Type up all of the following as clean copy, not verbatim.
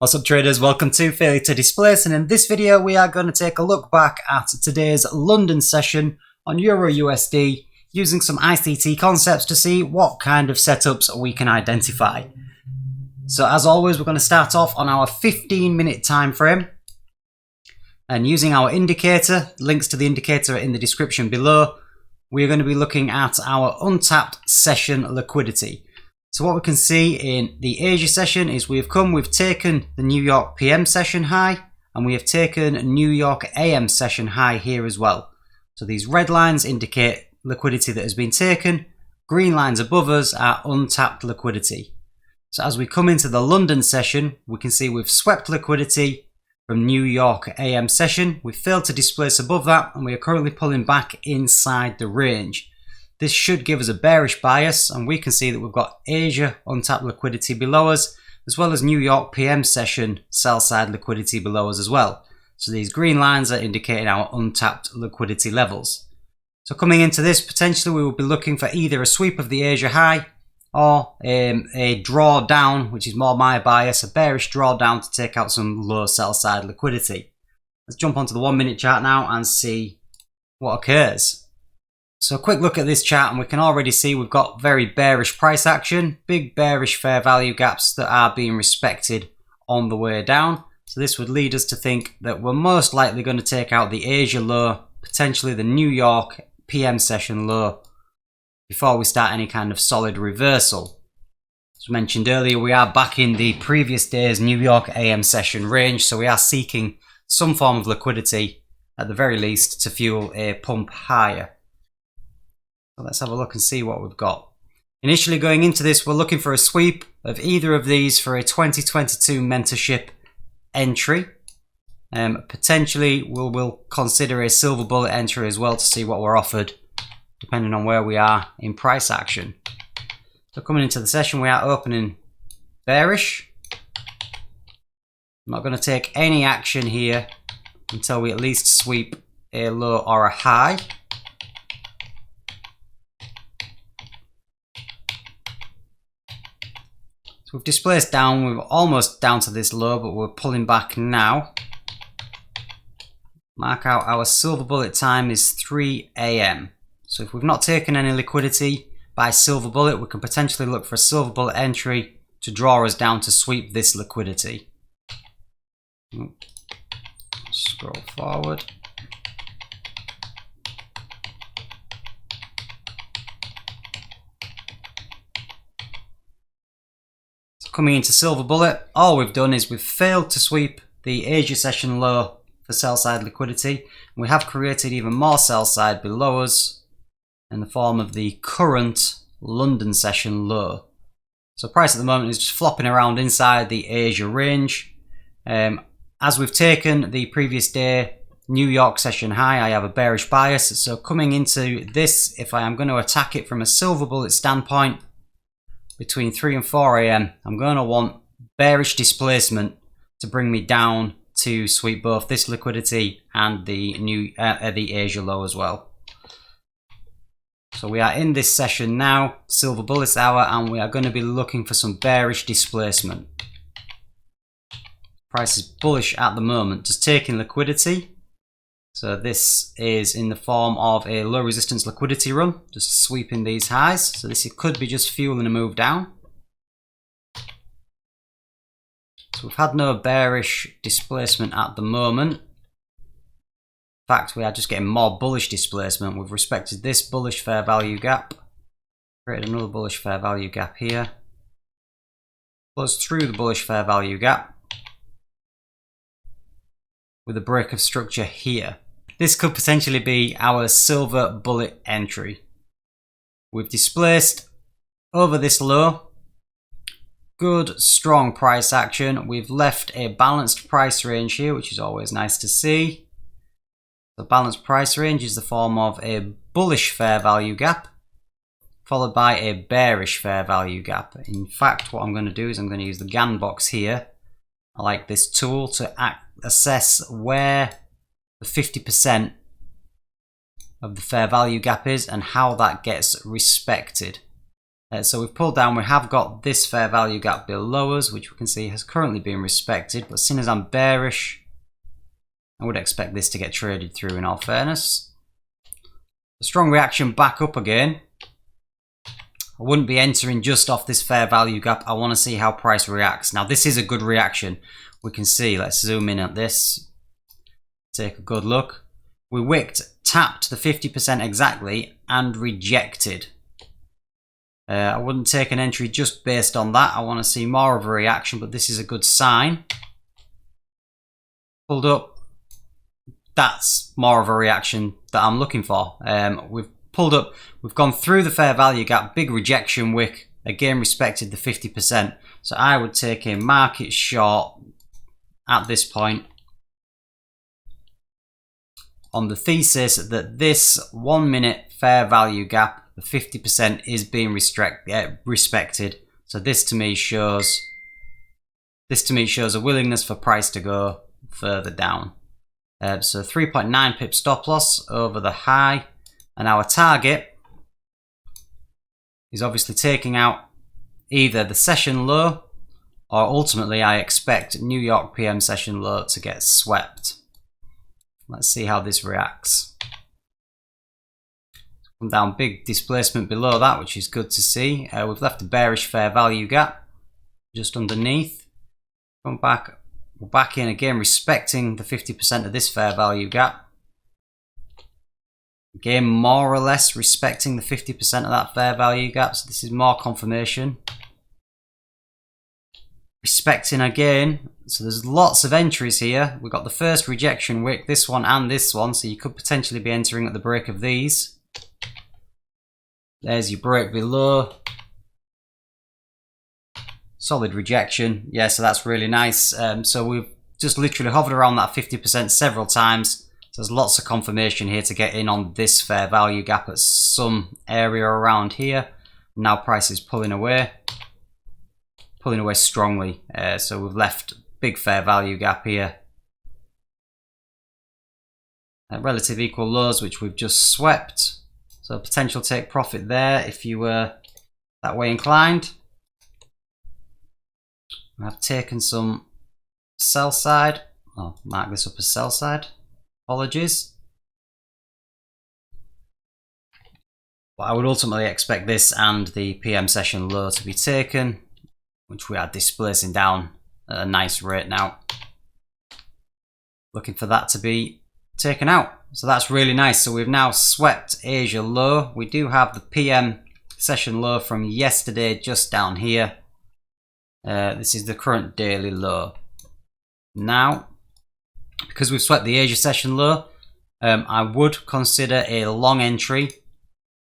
What's up traders, welcome to Failure to Displace, and in this video we are going to take a look back at today's London session on EURUSD using some ICT concepts to see what kind of setups we can identify. So as always, we're going to start off on our 15-minute time frame and using our indicator. Links to the indicator are in the description below. We're going to be looking at our untapped session liquidity. So what we can see in the Asia session is we've taken the New York PM session high and we have taken New York AM session high here as well. So these red lines indicate liquidity that has been taken. Green lines above us are untapped liquidity. So as we come into the London session, we can see we've swept liquidity from New York AM session. We've failed to displace above that and we are currently pulling back inside the range. This should give us a bearish bias, and we can see that we've got Asia untapped liquidity below us, as well as New York PM session sell side liquidity below us as well. So these green lines are indicating our untapped liquidity levels. So coming into this, potentially we will be looking for either a sweep of the Asia high or a drawdown, which is more my bias, a bearish drawdown to take out some low sell side liquidity. Let's jump onto the 1 minute chart now and see what occurs. So a quick look at this chart and we can already see we've got very bearish price action, big bearish fair value gaps that are being respected on the way down. So this would lead us to think that we're most likely going to take out the Asia low, potentially the New York PM session low, before we start any kind of solid reversal. As mentioned earlier, we are back in the previous day's New York AM session range, so we are seeking some form of liquidity at the very least to fuel a pump higher. So let's have a look and see what we've got. Initially going into this, we're looking for a sweep of either of these for a 2022 mentorship entry. Potentially we'll consider a silver bullet entry as well to see what we're offered, depending on where we are in price action. So coming into the session, we are opening bearish. I'm not going to take any action here until we at least sweep a low or a high. So we've displaced down, we're almost down to this low, but we're pulling back now. Mark out our silver bullet time is 3 AM. So if we've not taken any liquidity by silver bullet, we can potentially look for a silver bullet entry to draw us down to sweep this liquidity. Scroll forward. Coming into silver bullet, all we've done is we've failed to sweep the Asia session low for sell side liquidity. We have created even more sell side below us in the form of the current London session low. So price at the moment is just flopping around inside the Asia range. As we've taken the previous day New York session high, I have a bearish bias. So coming into this, if I am going to attack it from a silver bullet standpoint, between 3 and 4 AM, I'm going to want bearish displacement to bring me down to sweep both this liquidity and the Asia low as well. So we are in this session now, silver bullet hour, and we are going to be looking for some bearish displacement. Price is bullish at the moment, just taking liquidity. So this is in the form of a low resistance liquidity run, just sweeping these highs. So this could be just fueling a move down. So we've had no bearish displacement at the moment. In fact, we are just getting more bullish displacement. We've respected this bullish fair value gap. Created another bullish fair value gap here. Closed through the bullish fair value gap with a break of structure here. This could potentially be our silver bullet entry. We've displaced over this low. Good, strong price action. We've left a balanced price range here, which is always nice to see. The balanced price range is the form of a bullish fair value gap, followed by a bearish fair value gap. In fact, what I'm going to do is I'm going to use the Gann box here. I like this tool to assess where the 50% of the fair value gap is and how that gets respected. So we've pulled down, we have got this fair value gap below us, which we can see has currently been respected, but seeing as I'm bearish, I would expect this to get traded through in all fairness. A strong reaction back up again. I wouldn't be entering just off this fair value gap. I want to see how price reacts. Now this is a good reaction. We can see, let's zoom in at this. Take a good look. We wicked, tapped the 50% exactly and rejected. I wouldn't take an entry just based on that. I want to see more of a reaction, but this is a good sign. Pulled up. That's more of a reaction that I'm looking for. We've pulled up, we've gone through the fair value gap, big rejection wick, again respected the 50%. So I would take a market short at this point on the thesis that this 1 minute fair value gap, the 50%, is being respected. So this to me shows a willingness for price to go further down. So 3.9 pip stop loss over the high, and our target is obviously taking out either the session low or ultimately I expect New York PM session low to get swept. Let's see how this reacts. Come down, big displacement below that, which is good to see. We've left a bearish fair value gap just underneath. Come back, we're back in again, respecting the 50% of this fair value gap. Again, more or less respecting the 50% of that fair value gap. So this is more confirmation. Respecting again. So there's lots of entries here. We've got the first rejection wick, this one and this one. So you could potentially be entering at the break of these. There's your break below. Solid rejection. Yeah, so that's really nice. So we've just literally hovered around that 50% several times. So there's lots of confirmation here to get in on this fair value gap at some area around here. Now price is pulling away strongly. So we've left big fair value gap here. Relative equal lows, which we've just swept. So potential take profit there if you were that way inclined. I've taken some sell side. I'll mark this up as sell side. Apologies. But I would ultimately expect this and the PM session low to be taken, which we are displacing down at a nice rate now. Looking for that to be taken out. So that's really nice. So we've now swept Asia low. We do have the PM session low from yesterday just down here. This is the current daily low. Now, because we've swept the Asia session low, I would consider a long entry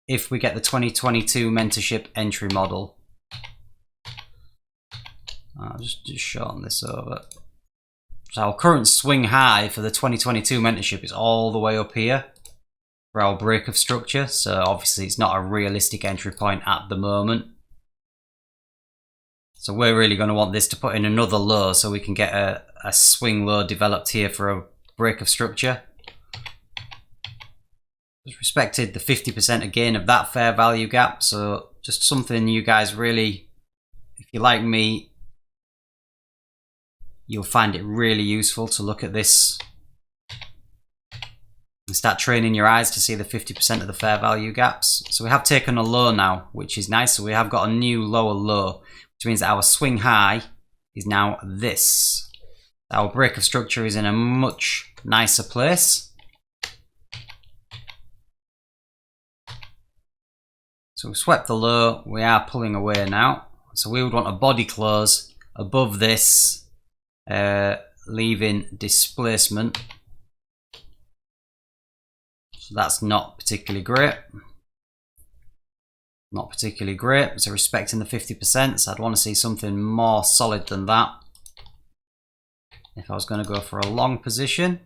if we get the 2022 mentorship entry model. I'll just shorten this over. So our current swing high for the 2022 mentorship is all the way up here for our break of structure. So obviously it's not a realistic entry point at the moment. So we're really going to want this to put in another low so we can get a swing low developed here for a break of structure. Just respected the 50% again of that fair value gap. So just something you guys really, if you like me, you'll find it really useful to look at this and start training your eyes to see the 50% of the fair value gaps. So we have taken a low now, which is nice. So we have got a new lower low, which means that our swing high is now this. Our break of structure is in a much nicer place. So we've swept the low, we are pulling away now. So we would want a body close above this, leaving displacement. So that's not particularly great. Not particularly great. So respecting the 50%, so I'd want to see something more solid than that if I was going to go for a long position.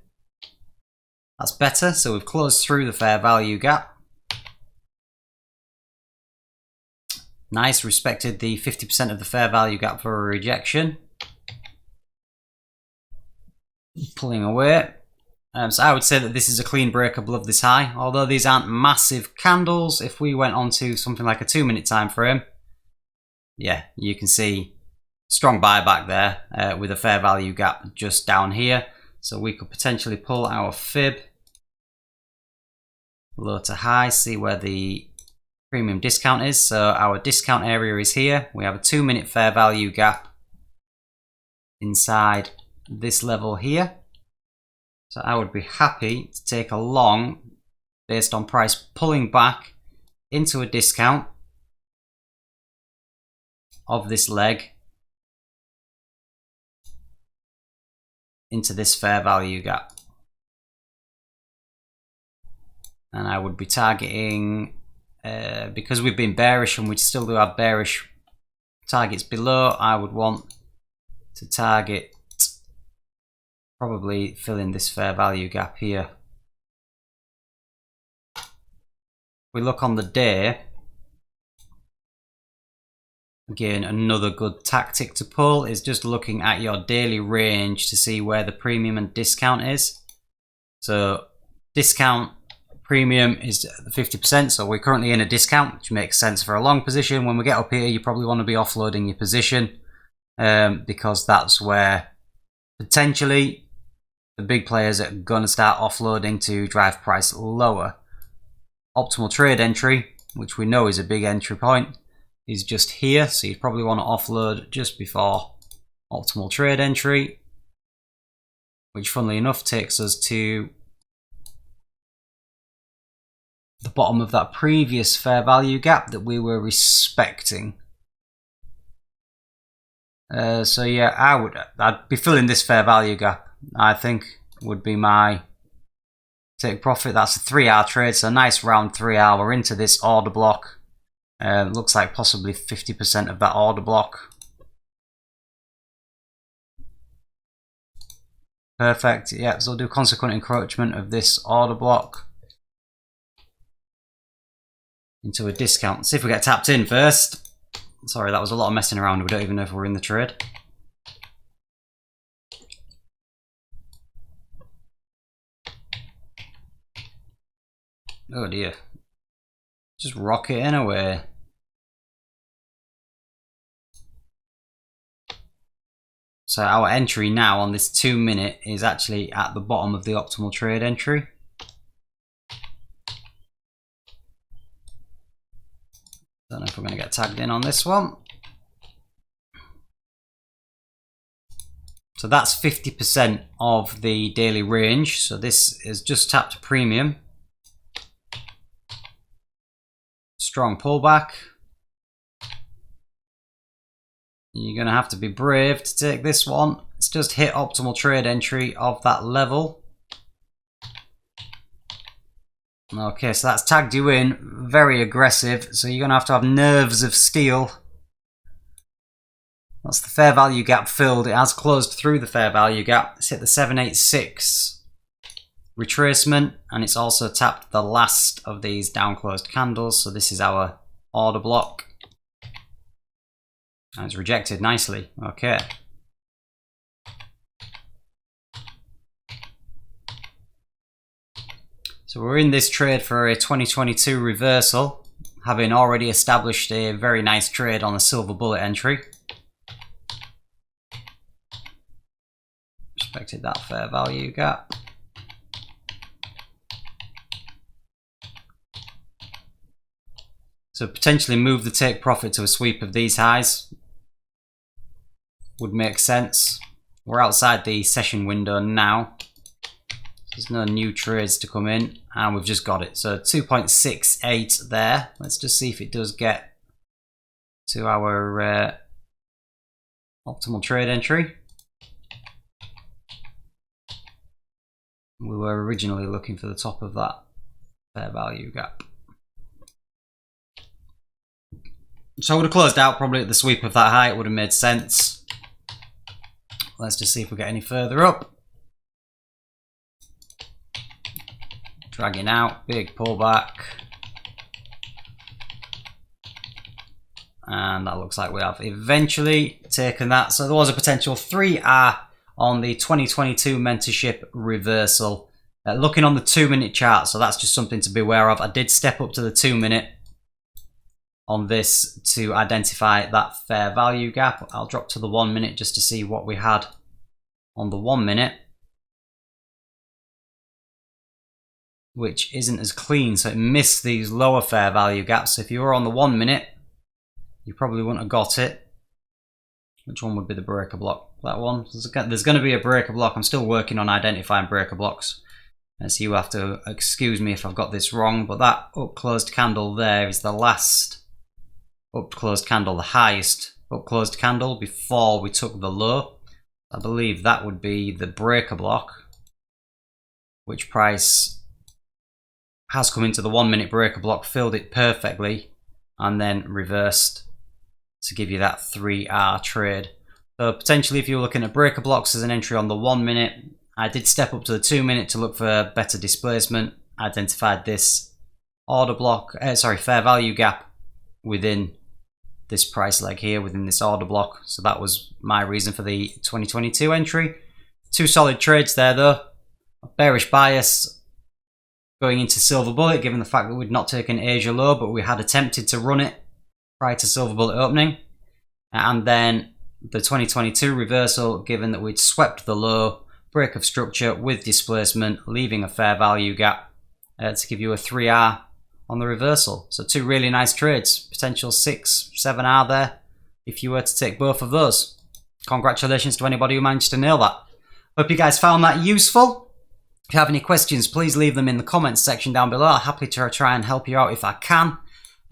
That's better. So we've closed through the fair value gap. Nice, respected the 50% of the fair value gap for a rejection. Pulling away. So I would say that this is a clean break above this high. Although these aren't massive candles, if we went on to something like a 2-minute time frame, yeah, you can see strong buyback there with a fair value gap just down here. So we could potentially pull our fib low to high, see where the premium discount is. So our discount area is here. We have a 2-minute fair value gap inside this level here. So I would be happy to take a long based on price pulling back into a discount of this leg into this fair value gap. And I would be targeting, because we've been bearish and we still do have bearish targets below, I would want to target probably filling this fair value gap here. If we look on the day, again, another good tactic to pull is just looking at your daily range to see where the premium and discount is. So discount premium is 50%, so we're currently in a discount, which makes sense for a long position. When we get up here, you probably want to be offloading your position because that's where potentially the big players are going to start offloading to drive price lower. Optimal trade entry, which we know is a big entry point, is just here, so you probably want to offload just before optimal trade entry, which funnily enough takes us to the bottom of that previous fair value gap that we were respecting. So yeah, I'd be filling this fair value gap, I think would be my take profit. That's a 3-hour trade, so a nice round 3-hour. We're into this order block. Looks like possibly 50% of that order block. Perfect. Yeah, so we'll do consequent encroachment of this order block into a discount. See if we get tapped in first. Sorry, that was a lot of messing around. We don't even know if we're in the trade. Oh dear. Just rocketing away. So our entry now on this 2-minute is actually at the bottom of the optimal trade entry. Don't know if we're going to get tagged in on this one. So that's 50% of the daily range. So this is just tapped premium. Strong pullback. You're going to have to be brave to take this one. It's just hit optimal trade entry of that level. Okay, so that's tagged you in. Very aggressive. So you're going to have nerves of steel. That's the fair value gap filled. It has closed through the fair value gap. It's hit the 786 retracement, and it's also tapped the last of these down closed candles. So this is our order block. And it's rejected nicely. Okay. So we're in this trade for a 2022 reversal, having already established a very nice trade on the silver bullet entry. Respected that fair value gap. So potentially move the take profit to a sweep of these highs would make sense. We're outside the session window now. There's no new trades to come in, and we've just got it. So 2.68 there. Let's just see if it does get to our optimal trade entry. We were originally looking for the top of that fair value gap. So I would have closed out probably at the sweep of that high. It would have made sense. Let's just see if we get any further up. Dragging out, big pullback. And that looks like we have eventually taken that. So there was a potential 3R on the 2022 mentorship reversal. Looking on the 2-minute chart, so that's just something to be aware of. I did step up to the 2-minute. on this to identify that fair value gap. I'll drop to the 1 minute just to see what we had on the 1 minute, which isn't as clean, so it missed these lower fair value gaps. So if you were on the 1 minute, you probably wouldn't have got it. Which one would be the breaker block? That one. There's going to be a breaker block. I'm still working on identifying breaker blocks. So you have to excuse me if I've got this wrong, but that up closed candle there is the last up closed candle, the highest up closed candle before we took the low. I believe that would be the breaker block, which price has come into the 1 minute breaker block, filled it perfectly, and then reversed to give you that 3R trade. So potentially if you're looking at breaker blocks as an entry on the 1 minute, I did step up to the 2 minute to look for better displacement, identified this order block, fair value gap within this price leg here, within this order block. So that was my reason for the 2022 entry. Two solid trades there though. A bearish bias going into silver bullet, given the fact that we'd not taken Asia low, but we had attempted to run it prior to silver bullet opening. And then the 2022 reversal, given that we'd swept the low, break of structure with displacement, leaving a fair value gap to give you a 3R on the reversal. So two really nice trades, potential 6, 7R there if you were to take both of those. Congratulations to anybody who managed to nail that. Hope you guys found that useful. If you have any questions, please leave them in the comments section down below. I'm happy to try and help you out if I can.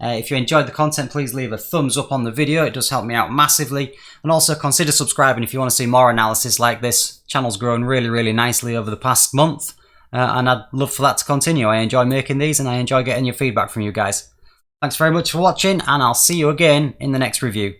If you enjoyed the content, please leave a thumbs up on the video. It does help me out massively. And also consider subscribing if you want to see more analysis like this. Channel's grown really, really nicely over the past month. And I'd love for that to continue. I enjoy making these and I enjoy getting your feedback from you guys. Thanks very much for watching, and I'll see you again in the next review.